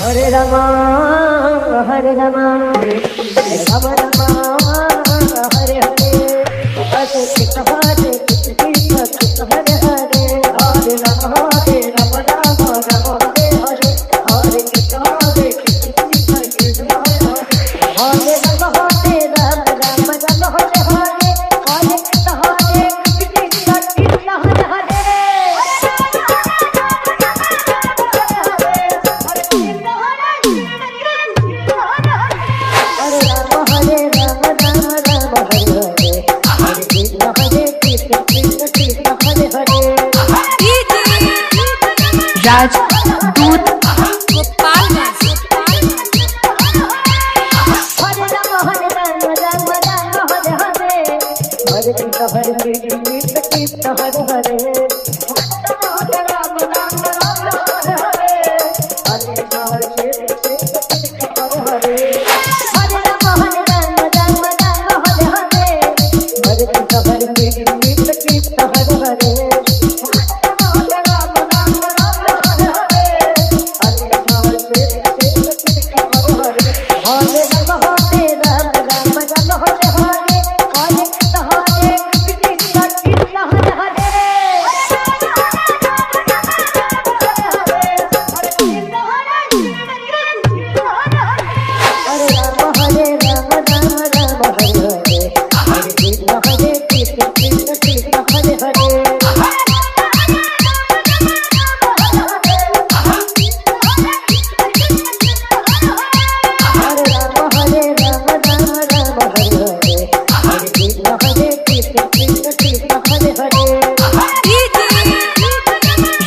Hare Rama, Hare Rama, Rama Rama, Hare Hare, Hare Krishna, Hare Krishna, Krishna Hare Hare, Hare Rama, Rama Rama, Rama Hare Hare, Hare Krishna, Hare Krishna, Krishna Hare Hare, Hare Rama, Rama Rama, Rama Hare Hare, Hare Krishna, Hare Krishna, Krishna Hare Hare. राजदूत गोपालगंज। हरे राम राम राम राम हरे हरे, हरे कृष्ण कृष्ण कृष्ण हरे हरे, हरे राम राम राम हरे हरे, हरे कृष्ण हरे हरे, हरे राम राम राम हरे हरे, हरे कृष्ण कृष्ण हरे हरे।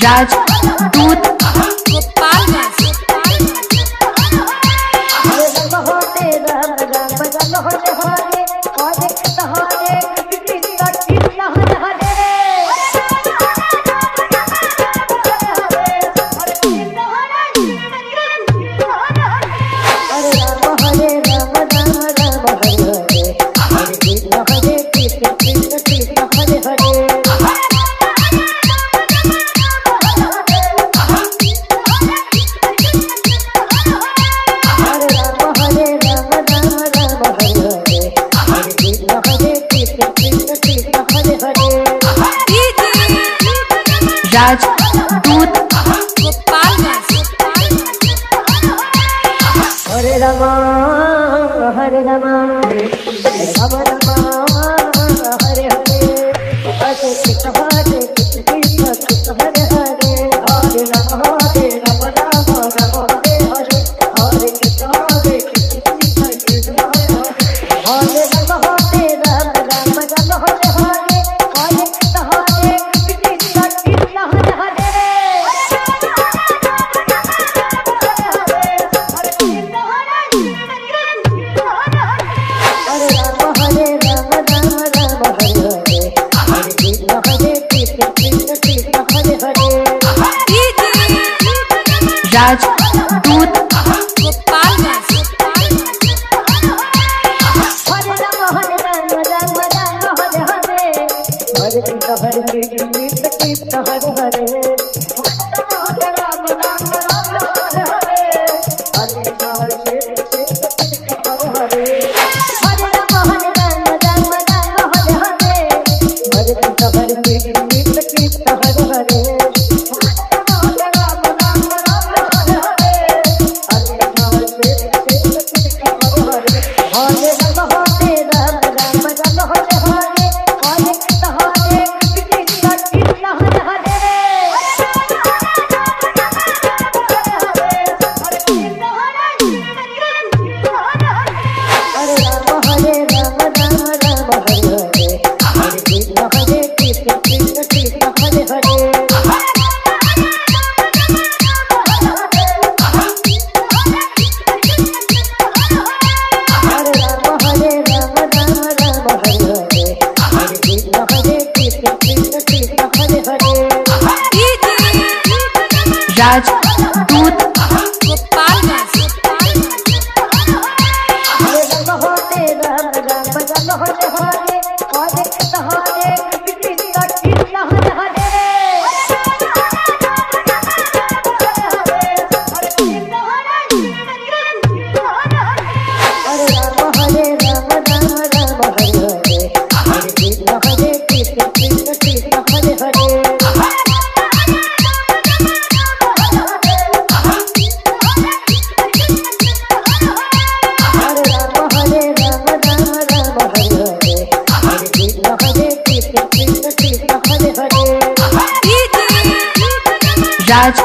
राजदूत गोपालगंज। हरे राम राम राम हरे हरे, हरे कृष्ण कृष्ण कृष्ण हरे हरे, हरे राम हरे राम राम राम हरे हरे, हरे कृष्ण कृष्ण कृष्ण हरे हरे। राजदूत गोपालगंज। हरे राम हरे राम, राम राम हरे हरे, हरे कृष्ण कृष्ण कृष्ण हरे हरे, हरे राम राम राम हरे हरे, हरे कृष्ण कृष्ण कृष्ण हरे हरे, हरे राम राम राम हरे हरे, हरे कृष्ण कृष्ण कृष्ण हरे हरे। हरे राम हरे राम राम राम हरे हरे, हरे कृष्ण कृष्ण कृष्ण हरे हरे। राजदूत गोपालगंज। हरे राम राम राम हरे हरे, हरे कृष्ण कृष्ण हरे हरे, हरे राम राम हरे हरे, हरे कृष्ण हरे हरे, हरे राम राम राम हरे हरे, हरे कृष्ण कृष्ण हरे हरे, हरे राम राम हरे हरे, हरे कृष्ण कृष्ण हरे हरे, हरे राम राम राम हरे हरे, हरे कृष्ण कृष्ण कृष्ण हरे हरे। हरे राम हरे राम राम हरे हरे, हरे कृष्ण कृष्ण कृष्ण हरे हरे, हरे राम हरे राम राम हरे हरे, हरे कृष्ण कृष्ण कृष्ण हरे हरे। राजदूत गोपालगंज। हरे राम राम राम हरे हरे, हरे Krishna Krishna Krishna Hare Hare, Krishna Hare Krishna Krishna Krishna Hare Hare Raj